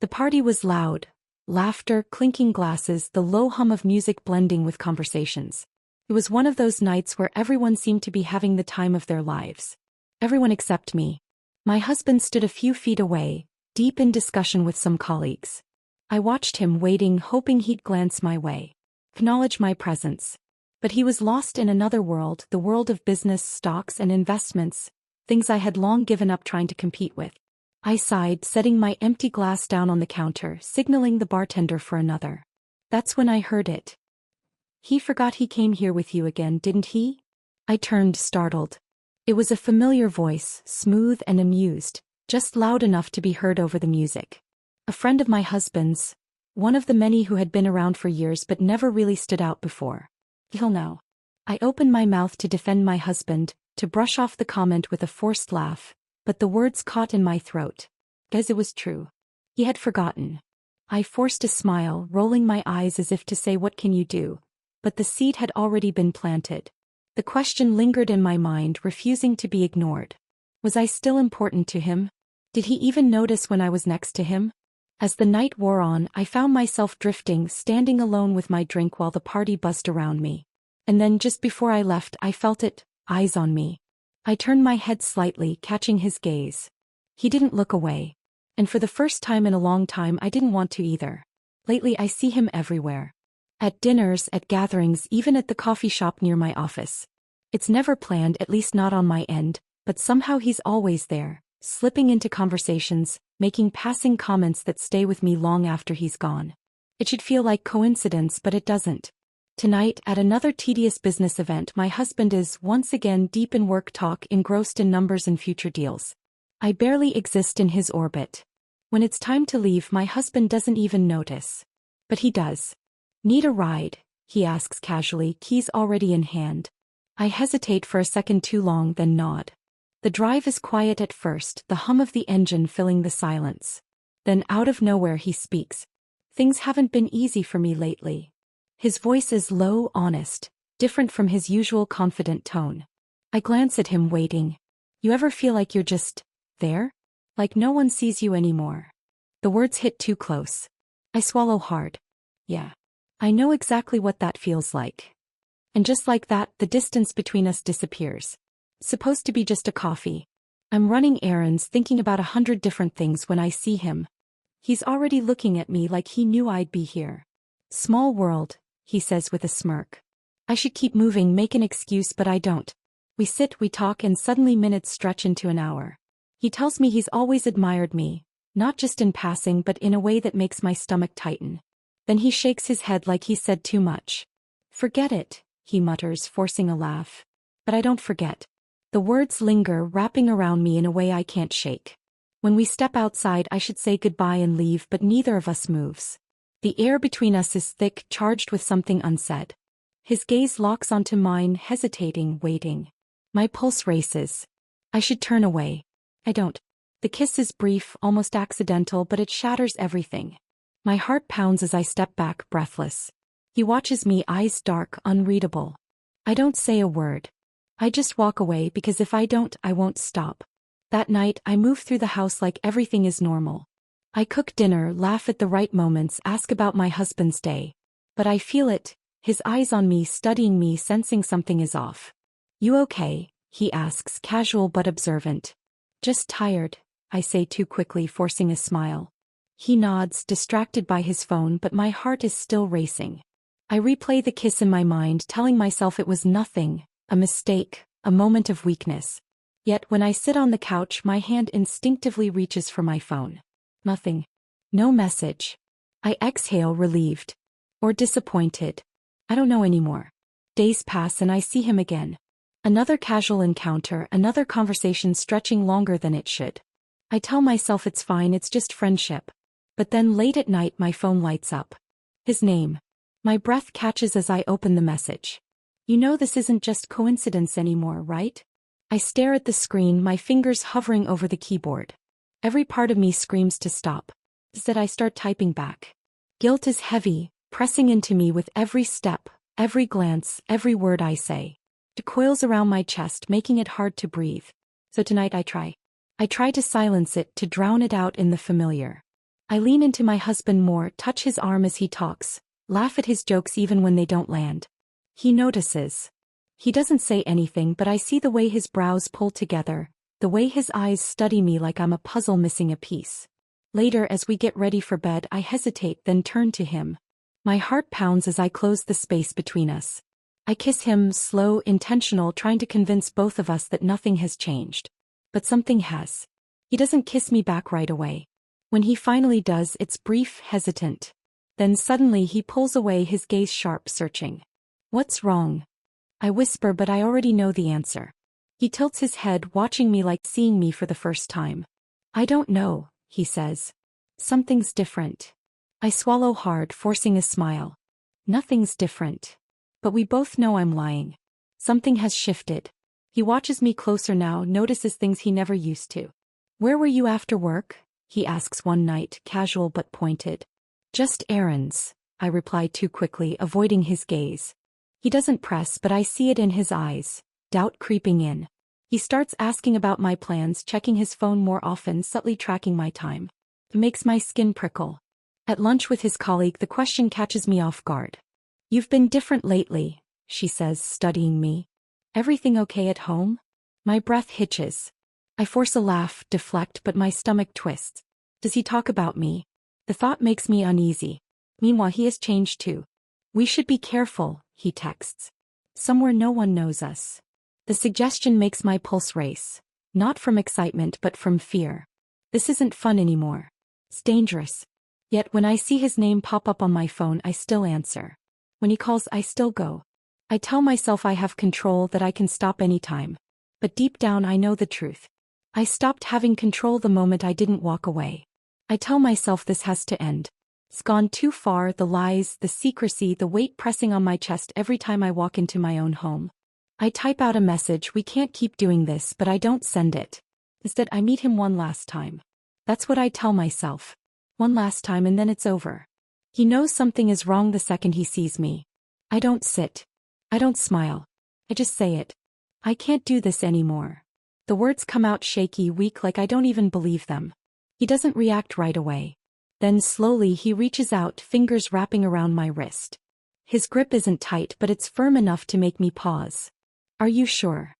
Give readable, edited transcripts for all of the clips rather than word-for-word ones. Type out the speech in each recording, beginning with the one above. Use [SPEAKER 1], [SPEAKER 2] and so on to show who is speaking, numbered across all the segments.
[SPEAKER 1] The party was loud. Laughter, clinking glasses, the low hum of music blending with conversations. It was one of those nights where everyone seemed to be having the time of their lives. Everyone except me. My husband stood a few feet away, deep in discussion with some colleagues. I watched him waiting, hoping he'd glance my way, acknowledge my presence. But he was lost in another world, the world of business, stocks, and investments, things I had long given up trying to compete with. I sighed, setting my empty glass down on the counter, signaling the bartender for another. That's when I heard it. "He forgot he came here with you again, didn't he?" I turned, startled. It was a familiar voice, smooth and amused, just loud enough to be heard over the music. A friend of my husband's, one of the many who had been around for years but never really stood out before. He'll know. I opened my mouth to defend my husband, to brush off the comment with a forced laugh, but the words caught in my throat. Guess it was true. He had forgotten. I forced a smile, rolling my eyes as if to say, "What can you do?" But the seed had already been planted. The question lingered in my mind, refusing to be ignored. Was I still important to him? Did he even notice when I was next to him? As the night wore on, I found myself drifting, standing alone with my drink while the party buzzed around me. And then just before I left, I felt it, eyes on me. I turned my head slightly, catching his gaze. He didn't look away. And for the first time in a long time, I didn't want to either. Lately I see him everywhere. At dinners, at gatherings, even at the coffee shop near my office. It's never planned, at least not on my end, but somehow he's always there, slipping into conversations, making passing comments that stay with me long after he's gone. It should feel like coincidence, but it doesn't. Tonight, at another tedious business event, my husband is, once again, deep in work talk, engrossed in numbers and future deals. I barely exist in his orbit. When it's time to leave, my husband doesn't even notice. But he does. "Need a ride?" he asks casually, keys already in hand. I hesitate for a second too long, then nod. The drive is quiet at first, the hum of the engine filling the silence. Then out of nowhere he speaks. "Things haven't been easy for me lately." His voice is low, honest, different from his usual confident tone. I glance at him, waiting. "You ever feel like you're just there? Like no one sees you anymore?" The words hit too close. I swallow hard. Yeah. I know exactly what that feels like. And just like that, the distance between us disappears. Supposed to be just a coffee. I'm running errands, thinking about 100 different things when I see him. He's already looking at me like he knew I'd be here. "Small world," he says with a smirk. I should keep moving, make an excuse, but I don't. We sit, we talk, and suddenly minutes stretch into an hour. He tells me he's always admired me, not just in passing but in a way that makes my stomach tighten. Then he shakes his head like he said too much. "Forget it," he mutters, forcing a laugh. But I don't forget. The words linger, wrapping around me in a way I can't shake. When we step outside, I should say goodbye and leave, but neither of us moves. The air between us is thick, charged with something unsaid. His gaze locks onto mine, hesitating, waiting. My pulse races. I should turn away. I don't. The kiss is brief, almost accidental, but it shatters everything. My heart pounds as I step back, breathless. He watches me, eyes dark, unreadable. I don't say a word. I just walk away because if I don't, I won't stop. That night, I move through the house like everything is normal. I cook dinner, laugh at the right moments, ask about my husband's day. But I feel it, his eyes on me, studying me, sensing something is off. "You okay?" he asks, casual but observant. "Just tired," I say too quickly, forcing a smile. He nods, distracted by his phone, but my heart is still racing. I replay the kiss in my mind, telling myself it was nothing, a mistake, a moment of weakness. Yet when I sit on the couch, my hand instinctively reaches for my phone. Nothing. No message. I exhale, relieved. Or disappointed. I don't know anymore. Days pass and I see him again. Another casual encounter, another conversation stretching longer than it should. I tell myself it's fine, it's just friendship. But then late at night my phone lights up. His name. My breath catches as I open the message. "You know this isn't just coincidence anymore, right?" I stare at the screen, my fingers hovering over the keyboard. Every part of me screams to stop. Instead I start typing back. Guilt is heavy, pressing into me with every step, every glance, every word I say. It coils around my chest, making it hard to breathe. So tonight I try. I try to silence it, to drown it out in the familiar. I lean into my husband more, touch his arm as he talks, laugh at his jokes even when they don't land. He notices. He doesn't say anything, but I see the way his brows pull together, the way his eyes study me like I'm a puzzle missing a piece. Later, as we get ready for bed, I hesitate, then turn to him. My heart pounds as I close the space between us. I kiss him, slow, intentional, trying to convince both of us that nothing has changed. But something has. He doesn't kiss me back right away. When he finally does, it's brief, hesitant. Then suddenly he pulls away, his gaze sharp, searching. "What's wrong?" I whisper, but I already know the answer. He tilts his head, watching me like seeing me for the first time. "I don't know," he says. "Something's different." I swallow hard, forcing a smile. Nothing's different. But we both know I'm lying. Something has shifted. He watches me closer now, notices things he never used to. "Where were you after work?" he asks one night, casual but pointed. "Just errands," I reply too quickly, avoiding his gaze. He doesn't press, but I see it in his eyes, doubt creeping in. He starts asking about my plans, checking his phone more often, subtly tracking my time. It makes my skin prickle. At lunch with his colleague, the question catches me off guard. "You've been different lately," she says, studying me. "Everything okay at home?" My breath hitches. I force a laugh, deflect, but my stomach twists. Does he talk about me? The thought makes me uneasy. Meanwhile, he has changed too. "We should be careful," he texts. "Somewhere no one knows us." The suggestion makes my pulse race. Not from excitement, but from fear. This isn't fun anymore. It's dangerous. Yet when I see his name pop up on my phone, I still answer. When he calls, I still go. I tell myself I have control, that I can stop anytime. But deep down, I know the truth. I stopped having control the moment I didn't walk away. I tell myself this has to end. It's gone too far, the lies, the secrecy, the weight pressing on my chest every time I walk into my own home. I type out a message, "We can't keep doing this," but I don't send it. Instead, I meet him one last time. That's what I tell myself. One last time, and then it's over. He knows something is wrong the second he sees me. I don't sit. I don't smile. I just say it. "I can't do this anymore." The words come out shaky, weak, like I don't even believe them. He doesn't react right away. Then slowly he reaches out, fingers wrapping around my wrist. His grip isn't tight, but it's firm enough to make me pause. "Are you sure?"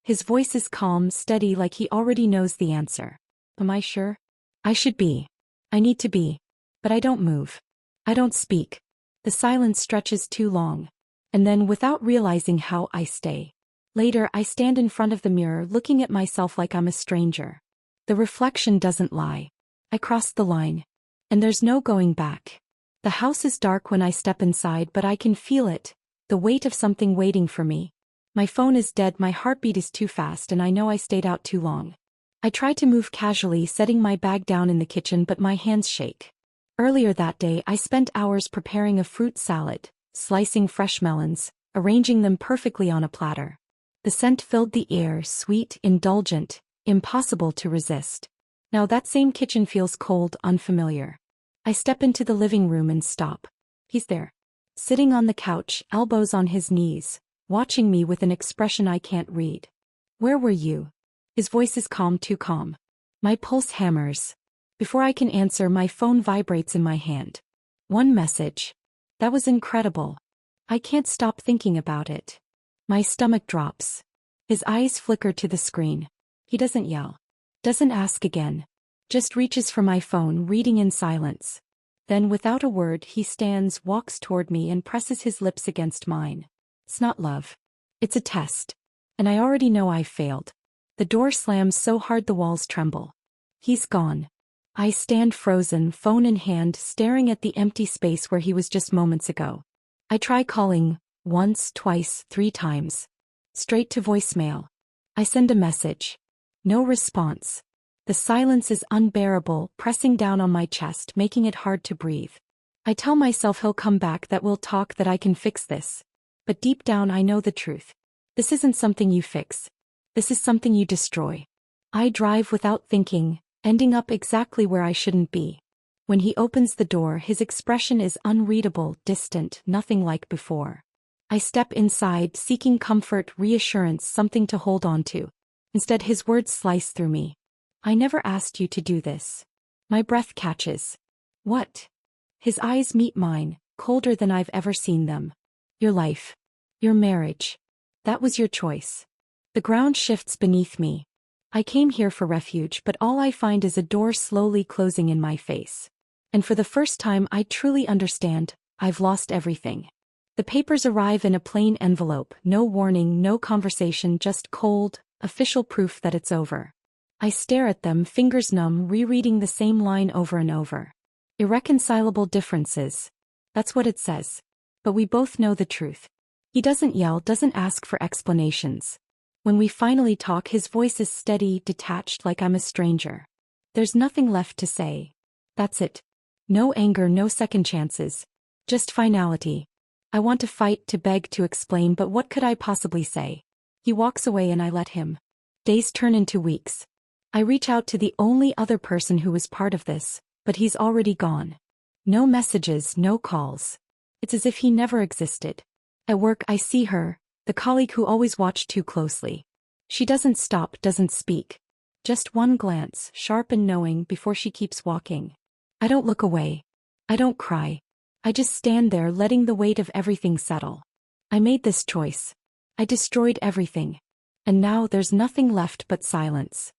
[SPEAKER 1] His voice is calm, steady, like he already knows the answer. Am I sure? I should be. I need to be. But I don't move. I don't speak. The silence stretches too long. And then, without realizing how, I stay. Later, I stand in front of the mirror, looking at myself like I'm a stranger. The reflection doesn't lie. I crossed the line. And there's no going back. The house is dark when I step inside, but I can feel it, the weight of something waiting for me. My phone is dead, my heartbeat is too fast, and I know I stayed out too long. I try to move casually, setting my bag down in the kitchen, but my hands shake. Earlier that day, I spent hours preparing a fruit salad, slicing fresh melons, arranging them perfectly on a platter. The scent filled the air, sweet, indulgent, impossible to resist. Now that same kitchen feels cold, unfamiliar. I step into the living room and stop. He's there. Sitting on the couch, elbows on his knees, watching me with an expression I can't read. "Where were you?" His voice is calm, too calm. My pulse hammers. Before I can answer, my phone vibrates in my hand. One message. That was incredible. I can't stop thinking about it. My stomach drops. His eyes flicker to the screen. He doesn't yell. Doesn't ask again. Just reaches for my phone, reading in silence. Then, without a word, he stands, walks toward me, and presses his lips against mine. It's not love. It's a test. And I already know I've failed. The door slams so hard the walls tremble. He's gone. I stand frozen, phone in hand, staring at the empty space where he was just moments ago. I try calling, once, twice, 3 times. Straight to voicemail. I send a message. No response. The silence is unbearable, pressing down on my chest, making it hard to breathe. I tell myself he'll come back, that we'll talk, that I can fix this. But deep down I know the truth. This isn't something you fix. This is something you destroy. I drive without thinking, ending up exactly where I shouldn't be. When he opens the door, his expression is unreadable, distant, nothing like before. I step inside, seeking comfort, reassurance, something to hold on to. Instead, his words slice through me. "I never asked you to do this." My breath catches. What? His eyes meet mine, colder than I've ever seen them. Your life. Your marriage. That was your choice. The ground shifts beneath me. I came here for refuge, but all I find is a door slowly closing in my face. And for the first time I truly understand, I've lost everything. The papers arrive in a plain envelope, no warning, no conversation, just cold, official proof that it's over. I stare at them, fingers numb, rereading the same line over and over. Irreconcilable differences. That's what it says. But we both know the truth. He doesn't yell, doesn't ask for explanations. When we finally talk, his voice is steady, detached, like I'm a stranger. There's nothing left to say. That's it. No anger, no second chances. Just finality. I want to fight, to beg, to explain, but what could I possibly say? He walks away and I let him. Days turn into weeks. I reach out to the only other person who was part of this, but he's already gone. No messages, no calls. It's as if he never existed. At work I see her, the colleague who always watched too closely. She doesn't stop, doesn't speak. Just one glance, sharp and knowing, before she keeps walking. I don't look away. I don't cry. I just stand there, letting the weight of everything settle. I made this choice. I destroyed everything. And now there's nothing left but silence.